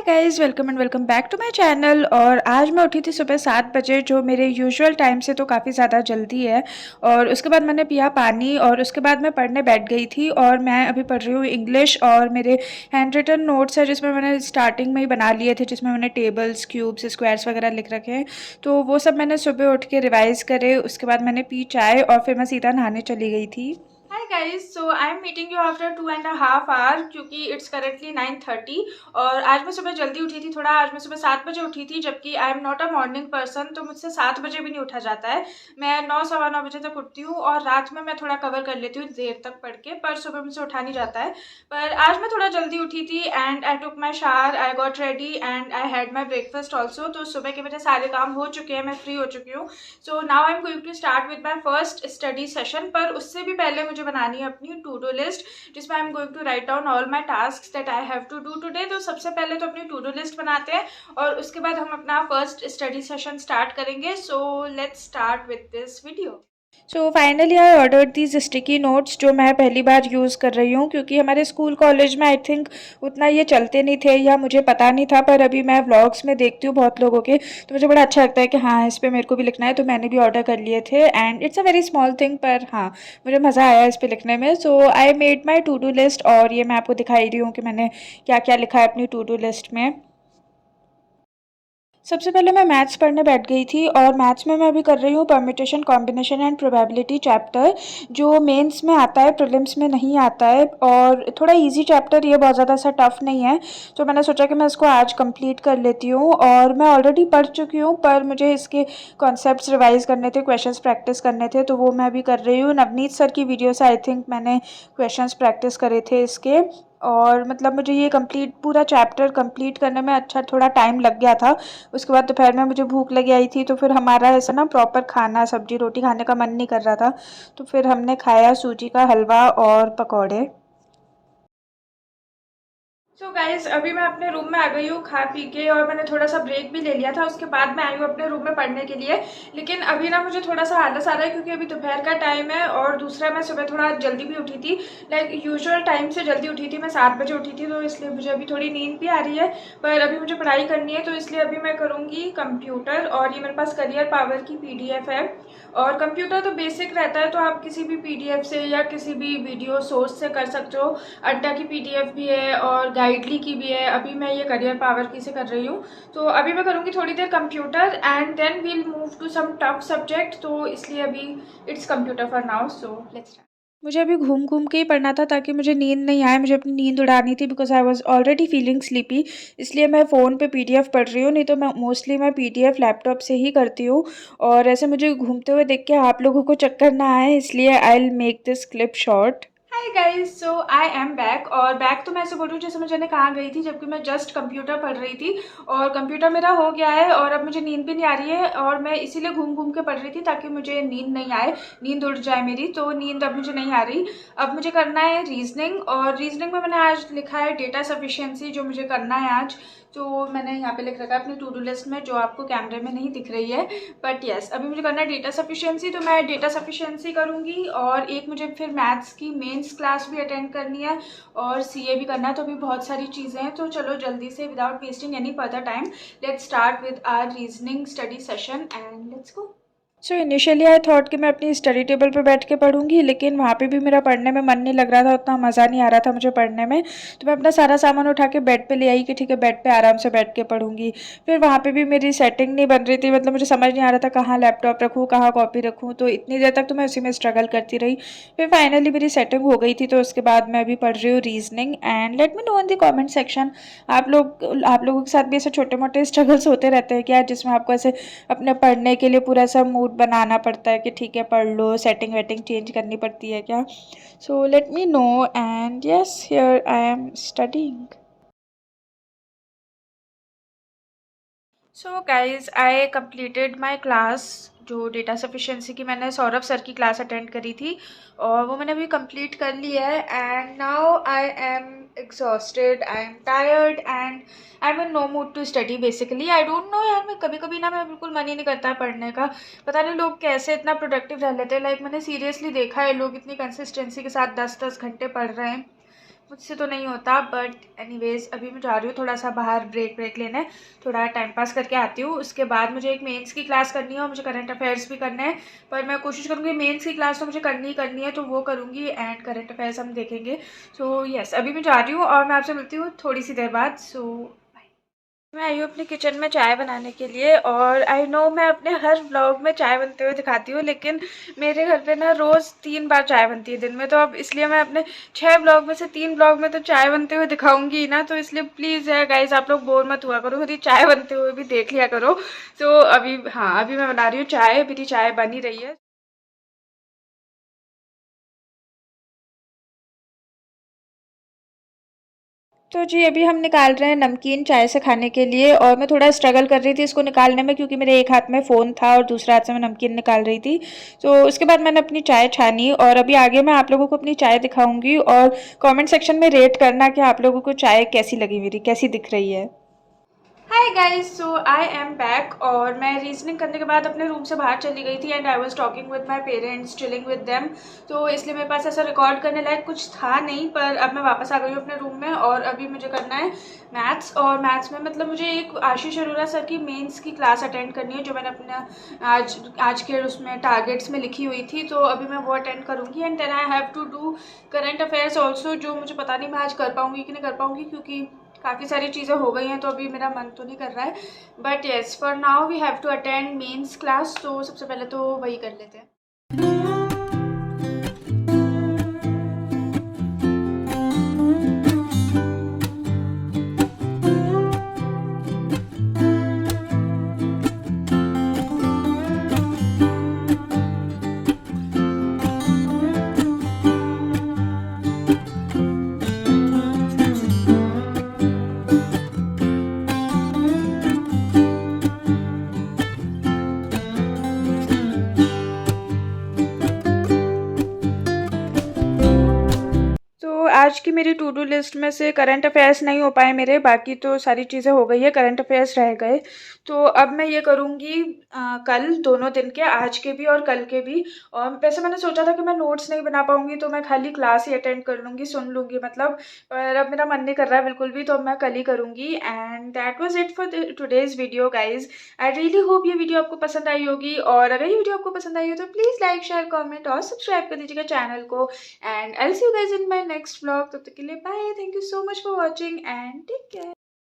Hi guys, welcome and welcome back to my channel. और आज मैं उठी थी सुबह 7 बजे, जो मेरे यूजुअल टाइम से तो काफ़ी ज़्यादा जल्दी है। और उसके बाद मैंने पिया पानी और उसके बाद मैं पढ़ने बैठ गई थी। और मैं अभी पढ़ रही हूँ इंग्लिश, और मेरे हैंड रिटन नोट्स है जिसमें मैंने स्टार्टिंग में ही बना लिए थे, जिसमें मैंने टेबल्स, क्यूब्स, स्क्वायर्स वगैरह लिख रखे हैं। तो वो सब मैंने सुबह उठ के रिवाइज़ करे। उसके बाद मैंने पी चाय और फिर मैं सीधा नहाने चली गई थी। Hi guys, so I am meeting you after 2.5 hour क्योंकि इट्स करेंटली 9:30। और आज मैं सुबह जल्दी उठी थी थोड़ा। आज मैं सुबह 7 बजे उठी थी, जबकि I am not a morning person, तो मुझसे 7 बजे भी नहीं उठा जाता है। मैं 9 सवा 9 बजे तक उठती हूँ और रात में मैं थोड़ा कवर कर लेती हूँ देर तक पढ़ के, पर सुबह मुझसे उठा नहीं जाता है। पर आज मैं थोड़ा जल्दी उठी थी and I took my shower, I got ready and I had my breakfast also. तो सुबह के मेरे सारे काम हो चुके हैं, मैं फ्री हो चुकी हूँ। So now I am going to start with my first study session. पर उससे भी पहले मुझे बनानी है अपनी टू डू लिस्ट, जिसमें I am going to write down all my task that I have to do today. तो सबसे पहले तो अपनी टू डू लिस्ट बनाते हैं और उसके बाद हम अपना फर्स्ट स्टडी सेशन स्टार्ट करेंगे। So let's start with this video. So finally I order these sticky notes, जो मैं पहली बार यूज़ कर रही हूँ क्योंकि हमारे स्कूल कॉलेज में आई थिंक उतना ये चलते नहीं थे या मुझे पता नहीं था। पर अभी मैं व्लॉग्स में देखती हूँ बहुत लोगों के, तो मुझे बड़ा अच्छा लगता है कि हाँ, इस पर मेरे को भी लिखना है। तो मैंने भी ऑर्डर कर लिए थे and it's a very small thing, पर हाँ, मुझे मज़ा आया इस पर लिखने में। So I made my to do list और ये मैं आपको दिखाई रही हूँ कि मैंने क्या क्या लिखा है अपनी टू डू लिस्ट में। सबसे पहले मैं मैथ्स पढ़ने बैठ गई थी और मैथ्स में मैं अभी कर रही हूँ permutation, combination and probability chapter, जो मेंस में आता है, प्रीलिम्स में नहीं आता है। और थोड़ा इजी चैप्टर, ये बहुत ज़्यादा सा टफ नहीं है। तो मैंने सोचा कि मैं इसको आज कंप्लीट कर लेती हूँ। और मैं ऑलरेडी पढ़ चुकी हूँ, पर मुझे इसके कॉन्सेप्ट्स रिवाइज करने थे, क्वेश्चंस प्रैक्टिस करने थे, तो वो मैं अभी कर रही हूँ। नवनीत सर की वीडियो से आई थिंक मैंने क्वेश्चंस प्रैक्टिस करे थे इसके। और मतलब मुझे ये कंप्लीट पूरा चैप्टर कंप्लीट करने में अच्छा थोड़ा टाइम लग गया था। उसके बाद दोपहर में मुझे भूख लगी आई थी, तो फिर हमारा ऐसा ना प्रॉपर खाना, सब्जी रोटी खाने का मन नहीं कर रहा था। तो फिर हमने खाया सूजी का हलवा और पकौड़े। सो गाइज, अभी मैं अपने रूम में आ गई हूँ खा पी के, और मैंने थोड़ा सा ब्रेक भी ले लिया था। उसके बाद मैं आई हूँ अपने रूम में पढ़ने के लिए। लेकिन अभी ना मुझे थोड़ा सा आलस आ रहा है क्योंकि अभी दोपहर का टाइम है, और दूसरा मैं सुबह थोड़ा जल्दी भी उठी थी, लाइक यूजुअल टाइम से जल्दी उठी थी। मैं 7 बजे उठी थी, तो इसलिए मुझे अभी थोड़ी नींद भी आ रही है। पर अभी मुझे पढ़ाई करनी है, तो इसलिए अभी मैं करूँगी कंप्यूटर। और ये मेरे पास करियर पावर की PDF है। और कंप्यूटर तो बेसिक रहता है, तो आप किसी भी PDF से या किसी भी वीडियो सोर्स से कर सकते हो। अड्डा की PDF भी है और गाइडली की भी है। अभी मैं ये करियर पावर की से कर रही हूँ। तो अभी मैं करूँगी थोड़ी देर computer and then we'll move to some tough subject. तो इसलिए अभी it's computer for now. So let's. मुझे अभी घूम घूम के ही पढ़ना था ताकि मुझे नींद नहीं आए। मुझे अपनी नींद उड़ानी थी because I was already feeling sleepy. इसलिए मैं फ़ोन पे PDF पढ़ रही हूँ, नहीं तो मैं मोस्टली PDF लैपटॉप से ही करती हूँ। और ऐसे मुझे घूमते हुए देख के आप लोगों को चक्कर ना आए, इसलिए I will make this clip short. Hi guys, so I am back. और बैक तो मैं ऐसे बोल रही हूँ जैसे मैं जाने कहाँ गई थी, जबकि मैं जस्ट कंप्यूटर पढ़ रही थी। और कंप्यूटर मेरा हो गया है और अब मुझे नींद भी नहीं आ रही है, और मैं इसीलिए घूम घूम के पढ़ रही थी ताकि मुझे नींद नहीं आए, नींद उड़ जाए मेरी। तो नींद अब मुझे नहीं आ रही। अब मुझे करना है रीजनिंग, और रीजनिंग में मैंने आज लिखा है डेटा सफिशिएंसी, जो मुझे करना है आज। तो मैंने यहाँ पे लिख रखा है अपनी टू डू लिस्ट में, जो आपको कैमरे में नहीं दिख रही है। बट यस, अभी मुझे करना है डेटा सफिशिएंसी, तो मैं डेटा सफिशिएंसी करूँगी। और एक मुझे फिर मैथ्स की मेंस क्लास भी अटेंड करनी है और CA भी करना है। तो अभी बहुत सारी चीज़ें हैं। तो चलो जल्दी से, without wasting any further time, let's start with our reasoning study session and let's go. So initially I thought कि मैं अपनी स्टडी टेबल पे बैठ के पढ़ूंगी, लेकिन वहाँ पे भी मेरा पढ़ने में मन नहीं लग रहा था, उतना मज़ा नहीं आ रहा था मुझे पढ़ने में। तो मैं अपना सारा सामान उठा के बेड पे ले आई कि ठीक है, बेड पे आराम से बैठ के पढ़ूंगी। फिर वहाँ पे भी मेरी सेटिंग नहीं बन रही थी, मतलब मुझे समझ नहीं आ रहा था कहाँ लैपटॉप रखूँ, कहाँ कॉपी रखूँ। तो इतनी देर तक तो मैं उसी में स्ट्रगल करती रही। फिर फाइनली मेरी सेटिंग हो गई थी, तो उसके बाद मैं अभी पढ़ रही हूँ reasoning. And let me know in the comment section, आप लोगों के साथ भी ऐसे छोटे मोटे स्ट्रगल्स होते रहते हैं क्या, जिसमें आपको ऐसे अपने पढ़ने के लिए पूरा सा मूड बनाना पड़ता है कि ठीक है पढ़ लो, सेटिंग वेटिंग चेंज करनी पड़ती है क्या। So let me know and yes, here I am studying. So guys, I completed my class, जो डेटा सफिशिएंसी की मैंने सौरभ सर की क्लास अटेंड करी थी, और वो मैंने अभी कंप्लीट कर ली है। And now I am exhausted, I am tired and I am in no mood to study basically. I don't know यार, मैं कभी कभी ना, मैं बिल्कुल मन ही नहीं करता है पढ़ने का। पता नहीं लोग कैसे इतना प्रोडक्टिव रह लेते हैं। लाइक मैंने सीरियसली देखा है, लोग इतनी कंसिस्टेंसी के साथ 10-10 घंटे पढ़ रहे हैं। मुझसे तो नहीं होता, बट एनीवेज अभी मैं जा रही हूँ थोड़ा सा बाहर ब्रेक लेने, थोड़ा टाइम पास करके आती हूँ। उसके बाद मुझे एक मेंस की क्लास करनी है और मुझे करंट अफेयर्स भी करना है, पर मैं कोशिश करूँगी मेंस की क्लास तो मुझे करनी है, तो वो करूँगी एंड करंट अफेयर्स हम देखेंगे। सो यस, अभी मैं जा रही हूँ और मैं आपसे मिलती हूँ थोड़ी सी देर बाद। सो मैं आई हूँ अपने किचन में चाय बनाने के लिए, और आई नो मैं अपने हर व्लॉग में चाय बनते हुए दिखाती हूँ, लेकिन मेरे घर पे ना रोज़ 3 बार चाय बनती है दिन में, तो अब इसलिए मैं अपने 6 व्लॉग में से 3 व्लॉग में तो चाय बनते हुए दिखाऊंगी ही ना, तो इसलिए प्लीज़ है गाइज, आप लोग बोर मत हुआ करो, मेरी चाय बनते हुए भी देख लिया करो। तो अभी हाँ, अभी मैं बना रही हूँ चाय, मेरी चाय बन ही रही है। तो जी अभी हम निकाल रहे हैं नमकीन चाय से खाने के लिए, और मैं थोड़ा स्ट्रगल कर रही थी इसको निकालने में, क्योंकि मेरे एक हाथ में फ़ोन था और दूसरे हाथ से मैं नमकीन निकाल रही थी। तो उसके बाद मैंने अपनी चाय छानी, और अभी आगे मैं आप लोगों को अपनी चाय दिखाऊंगी, और कमेंट सेक्शन में रेट करना कि आप लोगों को चाय कैसी लगी, मेरी कैसी दिख रही है। Hi guys, so I am back, और मैं रीजनिंग करने के बाद अपने रूम से बाहर चली गई थी, and I was talking with my parents, chilling with them. तो इसलिए मेरे पास ऐसा रिकॉर्ड करने लायक कुछ था नहीं, पर अब मैं वापस आ गई हूँ अपने रूम में, और अभी मुझे करना है मैथ्स। और मैथ्स में मतलब मुझे एक आशीष अरोरा सर की मेंस की क्लास अटेंड करनी है, जो मैंने अपना आज के उसमें टारगेट्स में लिखी हुई थी, तो अभी मैं वो अटेंड करूँगी। And then I have to do current affairs also, जो मुझे पता नहीं मैं आज कर पाऊँगी कि नहीं कर पाऊँगी, क्योंकि काफ़ी सारी चीज़ें हो गई हैं, तो अभी मेरा मन तो नहीं कर रहा है। But yes, for now we have to attend mains class, तो सबसे पहले तो वही कर लेते हैं। तो आज की मेरी टू डू लिस्ट में से करंट अफेयर्स नहीं हो पाए मेरे, बाकी तो सारी चीज़ें हो गई है, करंट अफेयर्स रह गए। तो अब मैं ये करूँगी कल, दोनों दिन के, आज के भी और कल के भी। और वैसे मैंने सोचा था कि मैं नोट्स नहीं बना पाऊँगी, तो मैं खाली क्लास ही अटेंड कर लूँगी, सुन लूँगी मतलब, पर अब मेरा मन नहीं कर रहा है बिल्कुल भी, तो अब मैं कल ही करूँगी। And that was it for today's video guys. I really hope ये वीडियो आपको पसंद आई होगी, और अगर ये वीडियो आपको पसंद आई हो तो प्लीज़ लाइक, शेयर, कमेंट और सब्सक्राइब कर दीजिएगा चैनल को। And I'll see you guys in my next vlog. तब तक के लिए bye. Thank you so much for watching and take care.